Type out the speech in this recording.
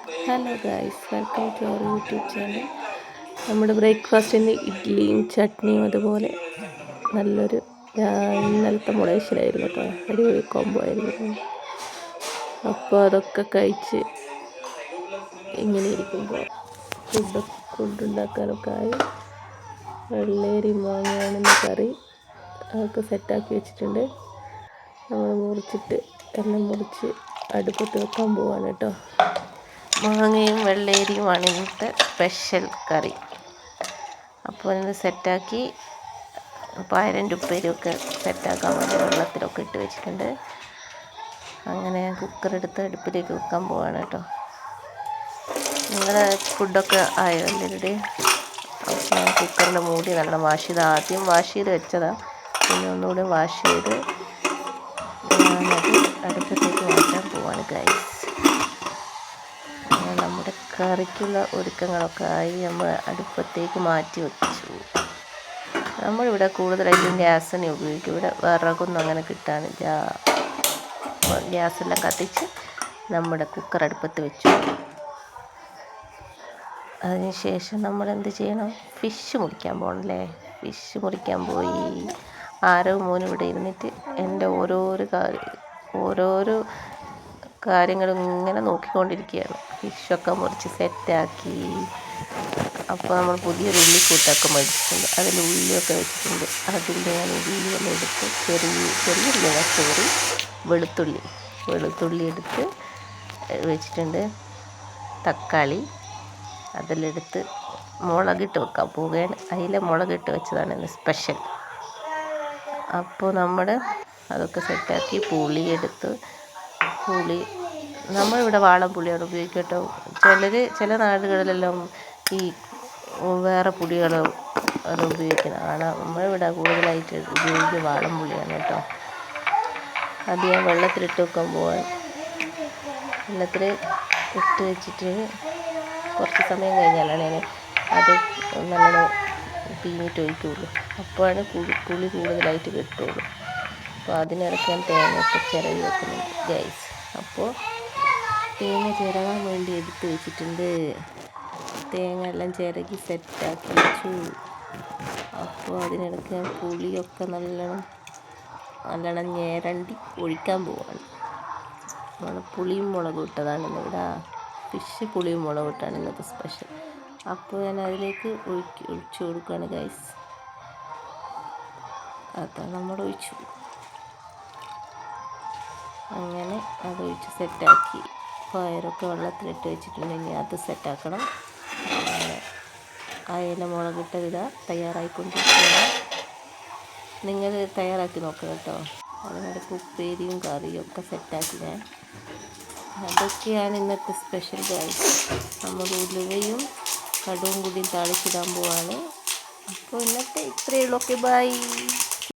Hello guys, welcome to our YouTube channel. നമ്മുടെ ബ്രേക്ക്ഫാസ്റ്റിന് ഇഡ്ഡലിയും ചട്നിയും അതുപോലെ നല്ലൊരു ഇന്നലത്തെ മുളേശ്വരായിരുന്നു കേട്ടോ. അടിപൊളി കോംബോ ആയിരുന്നു. അപ്പോൾ അതൊക്കെ കഴിച്ച് ഇങ്ങനെ ഇരിക്കുമ്പോൾ ഫുഡുണ്ടാക്കാനൊക്കെ ആയി. വെള്ളേരി മാങ്ങയാണെന്ന് കറി അതൊക്കെ സെറ്റാക്കി വെച്ചിട്ടുണ്ട്. നമ്മൾ എല്ലാം മുറിച്ച് അടുപ്പത്ത് വെക്കാൻ പോവാണ് കേട്ടോ. മാങ്ങയും വെള്ളേരിയുമാണ് ഇന്നത്തെ സ്പെഷ്യൽ കറി. അപ്പോൾ ഇത് സെറ്റാക്കി പയറിൻ്റെ ഉപ്പേരിയൊക്കെ സെറ്റാക്കാൻ വേണ്ടി വെള്ളത്തിലൊക്കെ ഇട്ട് വെച്ചിട്ടുണ്ട്. അങ്ങനെ കുക്കറെടുത്ത് അടുപ്പിലേക്ക് വെക്കാൻ പോവാണ് കേട്ടോ. നിങ്ങളുടെ ഫുഡൊക്കെ ആയോ എല്ലാവരുടെ? അപ്പോൾ ഞാൻ കുക്കറിൻ്റെ മൂടി നല്ല വാഷ് ചെയ്ത് ആദ്യം വാഷ് ചെയ്ത് വെച്ചതാണ്. പിന്നെ ഒന്നുകൂടി വാഷ് ചെയ്ത് ഞാനത് അടുപ്പത്തേക്ക് മാറ്റാൻ പോവാണ് ഗൈസ്. നമ്മുടെ കറിക്കുള്ള ഒരുക്കങ്ങളൊക്കെ ആയി നമ്മൾ അടുപ്പത്തേക്ക് മാറ്റി വെച്ചു. നമ്മളിവിടെ കൂടുതലായിട്ടും ഗ്യാസ് തന്നെ ഉപയോഗിക്കും. ഇവിടെ വിറകൊന്നും അങ്ങനെ കിട്ടാനില്ല. ഗ്യാസെല്ലാം കത്തിച്ച് നമ്മുടെ കുക്കർ അടുപ്പത്ത് വെച്ചു. അതിനുശേഷം നമ്മൾ എന്ത് ചെയ്യണം? ഫിഷ് മുറിക്കാൻ പോകണല്ലേ. ഫിഷ് മുറിക്കാൻ പോയി. ആരോ മോനും ഇവിടെ ഇരുന്നിട്ട് എൻ്റെ ഓരോരോ കാര്യങ്ങളും ഇങ്ങനെ നോക്കിക്കൊണ്ടിരിക്കുകയാണ്. ഫിഷൊക്കെ മുറിച്ച് സെറ്റാക്കി. അപ്പോൾ നമ്മൾ പുതിയൊരു ഉള്ളിക്കൂട്ടൊക്കെ മേടിച്ചിട്ടുണ്ട്. അതിൽ ഉള്ളിയൊക്കെ വെച്ചിട്ടുണ്ട്. അതിൻ്റെ ഞാൻ ഉള്ളിയെല്ലാം എടുത്ത് ചെറിയ ചോറി വെളുത്തുള്ളി എടുത്ത് വെച്ചിട്ടുണ്ട്. തക്കാളി അതെല്ലാം എടുത്ത് മുളകിട്ട് വെക്കാൻ പോവുകയാണ്. അതിലെ മുളകിട്ട് വെച്ചതാണ് ഇന്ന് സ്പെഷ്യൽ. അപ്പോൾ അതൊക്കെ സെറ്റാക്കി പുളി നമ്മളിവിടെ വാളൻ പുളിയാണ് ഉപയോഗിക്കുക കേട്ടോ. ചില നാടുകളിലെല്ലാം ഈ വേറെ പുളികൾ അത് ഉപയോഗിക്കുന്നതാണ്. നമ്മളിവിടെ കൂടുതലായിട്ട് ഉപയോഗിക്കുക വാളൻ പുളിയാണ് കേട്ടോ. അത് ഞാൻ വെള്ളത്തിലിട്ട് വെക്കാൻ പോവാൻ. വെള്ളത്തിൽ ഇട്ട് വെച്ചിട്ട് കുറച്ച് സമയം കഴിഞ്ഞാലാണ് ഞാൻ അത് നല്ലോണം പിഴിഞ്ഞിട്ട് ഒഴിക്കുകയുള്ളൂ. അപ്പോഴാണ് പുളി കൂടുതലായിട്ട് കിട്ടുള്ളൂ. അപ്പോൾ അതിനിടയ്ക്ക് ഞാൻ തേങ്ങയൊക്കെ ചിരകി വെക്കുന്നുണ്ട് ഗൈസ്. അപ്പോൾ തേങ്ങ ചിരകാൻ വേണ്ടി എടുത്ത് വെച്ചിട്ടുണ്ട്. തേങ്ങ എല്ലാം ചിരകി സെറ്റാക്കി വെച്ചു. അപ്പോൾ അതിനിടയ്ക്ക് ഞാൻ പുളിയൊക്കെ നല്ലോണം ഞേരണ്ടി ഒഴിക്കാൻ പോവാണ്. നമ്മൾ പുളിയും മുളകും ഇട്ടതാണ് ഇന്നിവിടെ. ഫിഷ് പുളിയും മുളകും ഇട്ടാണ് ഇന്നത്തെ സ്പെഷ്യൽ. അപ്പോൾ ഞാൻ അതിലേക്ക് ഒഴിച്ചു കൊടുക്കുകയാണ് ഗൈസ്. അതാണ് നമ്മൾ ഒഴിച്ചു. അങ്ങനെ അതൊഴിച്ച് സെറ്റാക്കി. പയറൊക്കെ വെള്ളത്തിലിട്ട് വെച്ചിട്ടുണ്ടെങ്കിൽ അത് സെറ്റാക്കണം. അയില മുളകിട്ട തയ്യാറായിക്കൊണ്ടിരിക്കുകയാണ്. നിങ്ങൾ തയ്യാറാക്കി നോക്കുക കേട്ടോ. അതിനിടയ്ക്ക് ഉപ്പേരിയും കറിയും ഒക്കെ സെറ്റാക്കി ഞാൻ. അതൊക്കെയാണ് ഇന്നത്തെ സ്പെഷ്യൽ ഗൈസ്. നമ്മൾ ഉലുവയും കടുവും കൂടി താളിച്ചിടാൻ പോവാണ്. അപ്പോൾ ഇന്നത്തെ ഇത്രയേ ഉള്ളൂ. Okay, by.